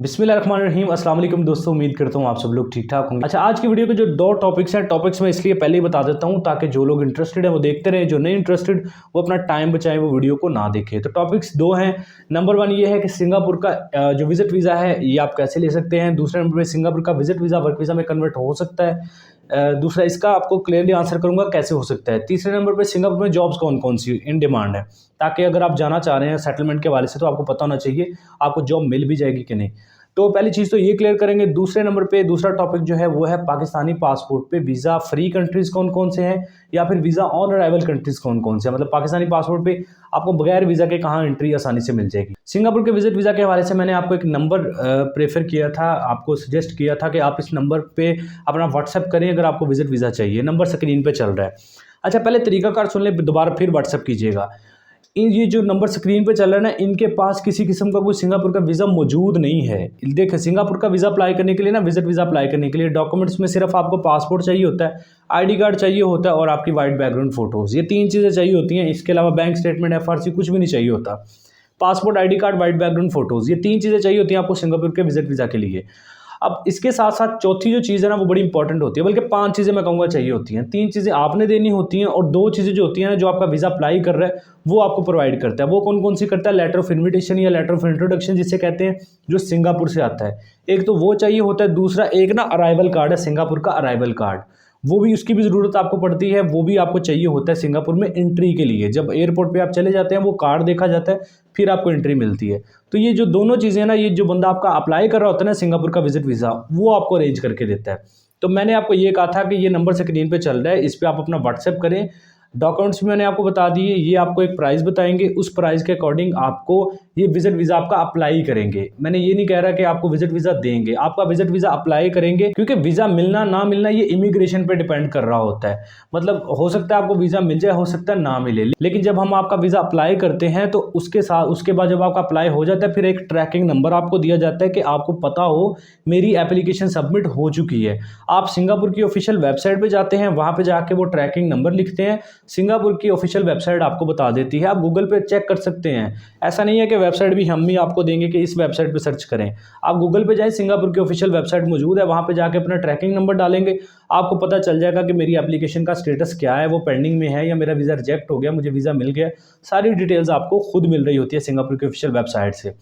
बिस्मिल्लाहिर्रहमानिर्रहीम। अस्सलाम वालेकुम दोस्तों, उम्मीद करता हूँ आप सब लोग ठीक ठाक होंगे। अच्छा, आज की वीडियो के जो दो टॉपिक्स मैं इसलिए पहले ही बता देता हूँ ताकि जो लोग इंटरेस्टेड है वो देखते रहें, जो नहीं इंटरेस्टेड वो अपना टाइम बचाएं, वो वीडियो को ना देखें। तो टॉपिक्स दो हैं। नंबर वन ये है कि सिंगापुर का जो विजिट वीज़ा है ये आप कैसे ले सकते हैं। दूसरे नंबर पर सिंगापुर का विजिट वीज़ा वर्क वीज़ा में कन्वर्ट हो सकता है। दूसरा इसका आपको क्लियरली आंसर करूंगा कैसे हो सकता है। तीसरे नंबर पे सिंगापुर में जॉब्स कौन कौन सी इन डिमांड है, ताकि अगर आप जाना चाह रहे हैं सेटलमेंट के हवाले से तो आपको पता होना चाहिए आपको जॉब मिल भी जाएगी कि नहीं। तो पहली चीज़ तो ये क्लियर करेंगे। दूसरे नंबर पे दूसरा टॉपिक जो है वो है पाकिस्तानी पासपोर्ट पे वीज़ा फ्री कंट्रीज़ कौन कौन से हैं या फिर वीज़ा ऑन अराइवल कंट्रीज़ कौन कौन से हैं। मतलब पाकिस्तानी पासपोर्ट पे आपको बगैर वीज़ा के कहाँ एंट्री आसानी से मिल जाएगी। सिंगापुर के विजिट वीज़ा के हवाले से मैंने आपको एक नंबर प्रेफर किया था, आपको सजेस्ट किया था कि आप इस नंबर पे अपना व्हाट्सएप करें अगर आपको विजिट वीज़ा चाहिए। नंबर स्क्रीन पे चल रहा है। अच्छा, पहले तरीकाकार सुन ले, दोबारा फिर व्हाट्सएप कीजिएगा। ये जो नंबर स्क्रीन पे चल रहा है ना, इनके पास किसी किस्म का कोई सिंगापुर का वीज़ा मौजूद नहीं है। देखिए, सिंगापुर का वीज़ा अप्लाई करने के लिए ना, विजिट वीज़ा अप्लाई करने के लिए डॉक्यूमेंट्स में सिर्फ आपको पासपोर्ट चाहिए होता है, आईडी कार्ड चाहिए होता है और आपकी वाइट बैकग्राउंड फोटोज़। ये तीन चीज़ें चाहिए होती हैं। इसके अलावा बैंक स्टेटमेंट, एफआरसी कुछ भी नहीं चाहिए होता। Passport, ID card, white background photos, ये तीन चीज़ें चाहिए होती हैं आपको सिंगापुर के विजिट वीज़ा के लिए। अब इसके साथ साथ चौथी जो चीज़ है ना वो बड़ी इंपॉर्टेंट होती है, बल्कि पांच चीज़ें मैं कहूँगा चाहिए होती हैं। तीन चीज़ें आपने देनी होती हैं और दो चीज़ें जो होती हैं ना, जो आपका वीज़ा अप्लाई कर रहा है वो आपको प्रोवाइड करता है। वो कौन कौन सी करता है? लेटर ऑफ इन्विटेशन या लेटर ऑफ इंट्रोडक्शन जिसे कहते हैं, जो सिंगापुर से आता है। एक तो वो चाहिए होता है, दूसरा एक ना अराइवल कार्ड है, सिंगापुर का अराइवल कार्ड, वो भी उसकी भी ज़रूरत आपको पड़ती है। वो भी आपको चाहिए होता है सिंगापुर में एंट्री के लिए। जब एयरपोर्ट पे आप चले जाते हैं वो कार्ड देखा जाता है, फिर आपको एंट्री मिलती है। तो ये जो दोनों चीज़ें हैं ना, ये जो बंदा आपका अप्लाई कर रहा होता है ना सिंगापुर का विजिट वीज़ा, वो आपको अरेंज करके देता है। तो मैंने आपको ये कहा था कि ये नंबर स्क्रीन पे चल रहा है, इस पर आप अपना व्हाट्सएप करें। डॉक्यूमेंट्स भी मैंने आपको बता दिए। ये आपको एक प्राइस बताएंगे, उस प्राइस के अकॉर्डिंग आपको ये विजिट वीज़ा आपका अप्लाई करेंगे। मैंने ये नहीं कह रहा कि आपको विजिट वीज़ा देंगे, आपका विजिट वीज़ा अप्लाई करेंगे, क्योंकि वीज़ा मिलना ना मिलना ये इमिग्रेशन पे डिपेंड कर रहा होता है। मतलब हो सकता है आपको वीज़ा मिल जाए, हो सकता है ना मिले, लेकिन जब हम आपका वीज़ा अप्लाई करते हैं तो उसके बाद जब आपका अप्लाई हो जाता है, फिर एक ट्रैकिंग नंबर आपको दिया जाता है कि आपको पता हो मेरी एप्लीकेशन सबमिट हो चुकी है। आप सिंगापुर की ऑफिशियल वेबसाइट पर जाते हैं, वहाँ पर जाके वो ट्रैकिंग नंबर लिखते हैं। सिंगापुर की ऑफिशियल वेबसाइट आपको बता देती है, आप गूगल पे चेक कर सकते हैं। ऐसा नहीं है कि वेबसाइट भी हम ही आपको देंगे कि इस वेबसाइट पे सर्च करें। आप गूगल पे जाएं, सिंगापुर की ऑफिशियल वेबसाइट मौजूद है, वहाँ पे जाके अपना ट्रैकिंग नंबर डालेंगे, आपको पता चल जाएगा कि मेरी एप्लीकेशन का स्टेटस क्या है, वो पेंडिंग में है या मेरा वीज़ा रिजेक्ट हो गया, मुझे वीज़ा मिल गया। सारी डिटेल्स आपको खुद मिल रही होती है सिंगापुर की ऑफिशियल वेबसाइट से।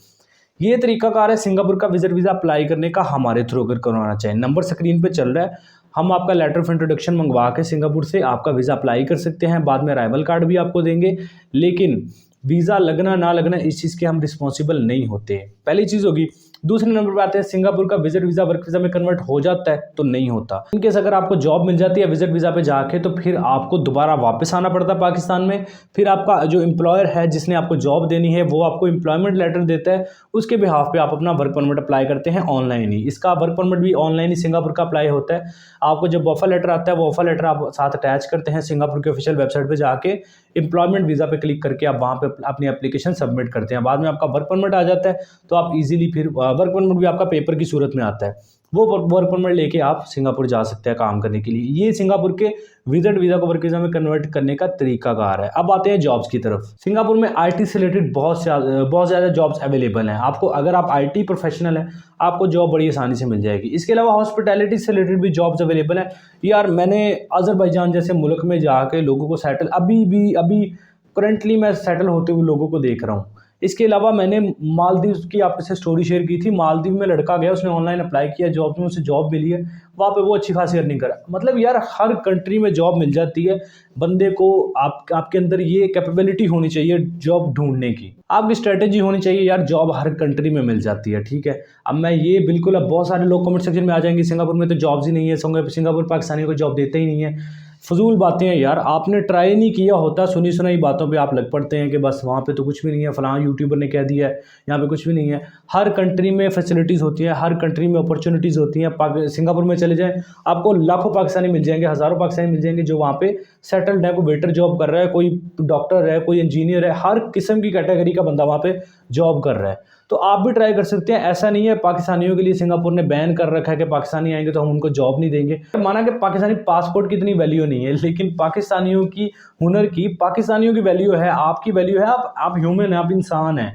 ये तरीकाकार है सिंगापुर का विजिट वीज़ा अप्लाई करने का, हमारे थ्रू अगर करवाना चाहें। नंबर स्क्रीन पे चल रहा है, हम आपका लेटर ऑफ इंट्रोडक्शन मंगवा के सिंगापुर से आपका वीज़ा अप्लाई कर सकते हैं। बाद में अराइवल कार्ड भी आपको देंगे, लेकिन वीज़ा लगना ना लगना इस चीज़ के हम रिस्पॉन्सिबल नहीं होते। पहली चीज़ होगी। दूसरे नंबर पर आते हैं, सिंगापुर का विजिट वीज़ा वर्क वीज़ा में कन्वर्ट हो जाता है तो नहीं होता। इनकेस अगर आपको जॉब मिल जाती है विजिट वीज़ा पे जाके, तो फिर आपको दोबारा वापस आना पड़ता है पाकिस्तान में। फिर आपका जो एम्प्लॉयर है जिसने आपको जॉब देनी है वो आपको एम्प्लॉयमेंट लेटर देता है, उसके बिहाफ पे आप अपना वर्क परमिट अप्लाई करते हैं ऑनलाइन ही। इसका वर्क परमिट भी ऑनलाइन ही सिंगापुर का अप्लाई होता है। आपको जब ऑफर लेटर आता है वो ऑफर लेटर आप साथ अटैच करते हैं, सिंगापुर की ऑफिशियल वेबसाइट पर जाके एम्प्लॉयमेंट वीज़ा पे क्लिक करके आप वहाँ पे अपनी एप्लीकेशन सबमिट करते हैं। बाद में आपका वर्क परमिट आ जाता है, तो आप इजीली फिर वर्क परमिट भी आपका पेपर की सूरत में आता है, वो वर्क परमिट लेके आप सिंगापुर जा सकते हैं काम करने के लिए। ये सिंगापुर के विजिट वीज़ा को वर्क वीज़ा में कन्वर्ट करने का तरीकाकार है। अब आते हैं जॉब्स की तरफ। सिंगापुर में आईटी से रिलेटेड बहुत ज़्यादा जॉब्स अवेलेबल हैं। आपको अगर आप आईटी प्रोफेशनल हैं, आपको जॉब बड़ी आसानी से मिल जाएगी। इसके अलावा हॉस्पिटैलिटी से रिलेटेड भी जॉब्स अवेलेबल हैं। यार, मैंने अज़रबैजान जैसे मुल्क में जाके लोगों को सेटल अभी करंटली मैं सेटल होते हुए लोगों को देख रहा हूँ। इसके अलावा मैंने मालदीव की आपसे स्टोरी शेयर की थी। मालदीव में लड़का गया, उसने ऑनलाइन अप्लाई किया जॉब में, उसे जॉब मिली है, वहाँ पे वो अच्छी खासी अर्निंग करा। मतलब यार, हर कंट्री में जॉब मिल जाती है बंदे को। आपके अंदर ये कैपेबिलिटी होनी चाहिए जॉब ढूंढने की, आपकी स्ट्रेटेजी होनी चाहिए। यार, जॉब हर कंट्री में मिल जाती है, ठीक है। अब बहुत सारे लोग कमेंट सेक्शन में आ जाएंगे सिंगापुर में तो जॉब्स ही नहीं है, सिंगापुर पाकिस्तानियों को जॉब देते ही नहीं है। फजूल बातें हैं यार, आपने ट्राई नहीं किया होता, सुनी सुनाई बातों पे आप लग पड़ते हैं कि बस वहाँ पे तो कुछ भी नहीं है, फलां यूट्यूबर ने कह दिया है, यहाँ पे कुछ भी नहीं है। हर कंट्री में फैसिलिटीज़ होती हैं, हर कंट्री में अपॉर्चुनिटीज़ होती हैं। सिंगापुर में चले जाएं, आपको लाखों पाकिस्तानी मिल जाएंगे, हज़ारों पाकिस्तानी मिल जाएंगे जो वहाँ पे सेटल्ड है। कोई वेटर जॉब कर रहा है, कोई डॉक्टर है, कोई इंजीनियर है, हर किस्म की कैटेगरी का बंदा वहाँ पे जॉब कर रहा है। तो आप भी ट्राई कर सकते हैं। ऐसा नहीं है पाकिस्तानियों के लिए सिंगापुर ने बैन कर रखा है कि पाकिस्तानी आएंगे तो हम उनको जॉब नहीं देंगे। माना कि पाकिस्तानी पासपोर्ट की इतनी वैल्यू नहीं है, लेकिन पाकिस्तानियों की हुनर की, पाकिस्तानियों की वैल्यू है, आपकी वैल्यू है। आप ह्यूमन हैं, आप इंसान हैं।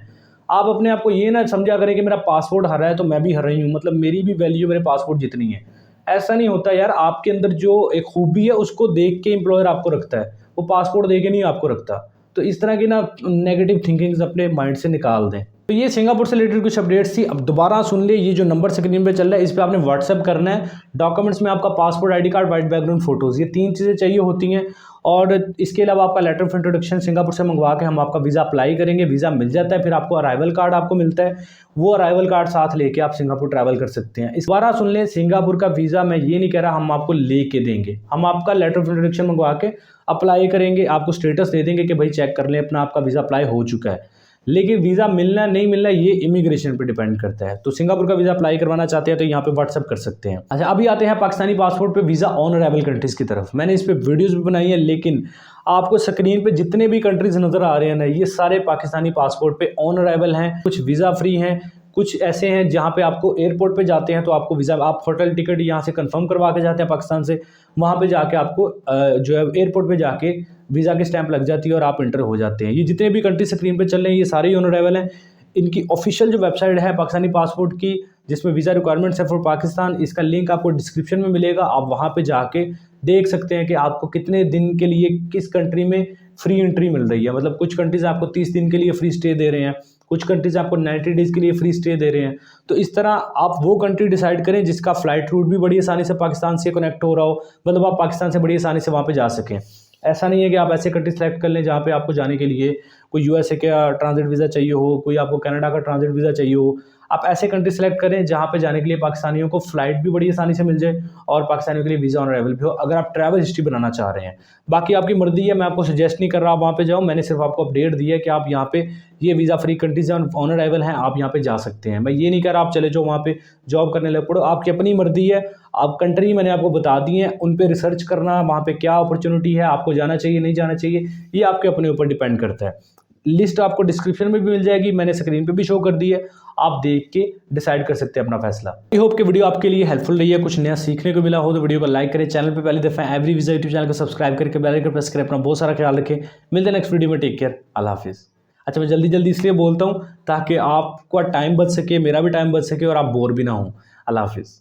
आप अपने आप को ये ना समझा करें कि मेरा पासपोर्ट हरा है तो मैं भी हर रही हूँ, मतलब मेरी भी वैल्यू मेरे पासपोर्ट जितनी है। ऐसा नहीं होता यार, आपके अंदर जो एक खूबी है उसको देख के एम्प्लॉयर आपको रखता है, वो पासपोर्ट दे के नहीं आपको रखता। तो इस तरह की ना नेगेटिव थिंकिंग्स अपने माइंड से निकाल दें। तो ये सिंगापुर से रिलेटेड कुछ अपडेट्स थी। अब दोबारा सुन ले, ये जो नंबर स्क्रीन पे चल रहा है इस पर आपने व्हाट्सएप करना है। डॉक्यूमेंट्स में आपका passport, ID card, white background photos, ये 3 चीज़ें चाहिए होती हैं। और इसके अलावा आपका लेटर ऑफ इंट्रोडक्शन सिंगापुर से मंगवा के हम आपका वीज़ा अप्लाई करेंगे। वीज़ा मिल जाता है, फिर आपको अराइवल कार्ड आपको मिलता है। वो अराइवल कार्ड साथ लेके आप सिंगापुर ट्रैवल कर सकते हैं। इस बार सुन लें, सिंगापुर का वीज़ा मैं ये नहीं कह रहा हम आपको लेके देंगे, हम आपका लेटर ऑफ इंट्रोडक्शन मंगवा के अप्लाई करेंगे, आपको स्टेटस दे देंगे कि भाई चेक कर लें अपना, आपका वीज़ा अप्लाई हो चुका है। लेकिन वीज़ा मिलना नहीं मिलना ये इमिग्रेशन पे डिपेंड करता है। तो सिंगापुर का वीज़ा अप्लाई करवाना चाहते हैं तो यहाँ पे व्हाट्सअप कर सकते हैं। अच्छा, अभी आते हैं पाकिस्तानी पासपोर्ट पे वीज़ा ऑन अराइवल कंट्रीज़ की तरफ। मैंने इस पे वीडियोज़ भी बनाई है, लेकिन आपको स्क्रीन पे जितने भी कंट्रीज़ नज़र आ रहे हैं ना, ये सारे पाकिस्तानी पासपोर्ट पे ऑन अराइवल हैं। कुछ वीज़ा फ्री हैं, कुछ ऐसे हैं जहाँ पे आपको एयरपोर्ट पे जाते हैं तो आपको वीज़ा, आप होटल टिकट यहाँ से कंफर्म करवा के जाते हैं पाकिस्तान से, वहाँ पे जाके आपको जो है एयरपोर्ट पे जाके वीज़ा की स्टैंप लग जाती है और आप इंटर हो जाते हैं। ये जितने भी कंट्री स्क्रीन पे चल रहे हैं ये सारे ही ऑन अराइवल हैं। इनकी ऑफिशियल जो वेबसाइट है पाकिस्तानी पासपोर्ट की, जिसमें वीज़ा रिक्वायरमेंट्स है फॉर पाकिस्तान, इसका लिंक आपको डिस्क्रिप्शन में मिलेगा। आप वहाँ पे जाके देख सकते हैं कि आपको कितने दिन के लिए किस कंट्री में फ्री एंट्री मिल रही है। मतलब कुछ कंट्रीज़ आपको 30 दिन के लिए फ्री स्टे दे रहे हैं, कुछ कंट्रीज़ आपको 90 डेज़ के लिए फ्री स्टे दे रहे हैं। तो इस तरह आप वो कंट्री डिसाइड करें जिसका फ़्लाइट रूट भी बड़ी आसानी से पाकिस्तान से कनेक्ट हो रहा हो, मतलब आप पाकिस्तान से बड़ी आसानी से वहाँ पे जा सकें। ऐसा नहीं है कि आप ऐसे कंट्री सेलेक्ट कर लें जहाँ पे आपको जाने के लिए कोई यूएसए का ट्रांजिट वीज़ा चाहिए हो, कोई आपको कनाडा का ट्रांजिट वीज़ा चाहिए हो। आप ऐसे कंट्री सेलेक्ट करें जहाँ पे जाने के लिए पाकिस्तानियों को फ़्लाइट भी बड़ी आसानी से मिल जाए और पाकिस्तानियों के लिए वीज़ा ऑन अराइवल भी हो, अगर आप ट्रैवल हिस्ट्री बनाना चाह रहे हैं। बाकी आपकी मर्ज़ी है, मैं आपको सजेस्ट नहीं कर रहा आप वहाँ पे जाओ, मैंने सिर्फ आपको अपडेट दिया है कि आप यहाँ पे ये visa free countries on arrival हैं, आप यहाँ पे जा सकते हैं। मैं ये नहीं कह रहा आप चले जाओ वहाँ पे जॉब करने लग पड़ो, आपकी अपनी मर्ज़ी है। आप कंट्री मैंने आपको बता दी है, उन पे रिसर्च करना, वहाँ पे क्या अपॉर्चुनिटी है, आपको जाना चाहिए नहीं जाना चाहिए, ये आपके अपने ऊपर डिपेंड करता है। लिस्ट आपको डिस्क्रिप्शन में भी मिल जाएगी, मैंने स्क्रीन पे भी शो कर दी है, आप देख के डिसाइड कर सकते हैं अपना फैसला। आई होप कि वीडियो आपके लिए हेल्पफुल रही है, कुछ नया सीखने को मिला हो तो वीडियो को लाइक करें, चैनल पे पहली दफ़ा एवरी वीज़ा यूट्यूब चैनल को सब्सक्राइब करके बेल आइकन प्रेस करें। अपना बहुत सारा ख्याल रखें, मिलते हैं नेक्स्ट वीडियो में, टेक केयर, अल्लाह हाफिज़। अच्छा, मैं जल्दी इसलिए बोलता हूँ ताकि आपका टाइम बच सके, मेरा भी टाइम बच सके और आप बोर भी ना हो। अल्लाह हाफिज़।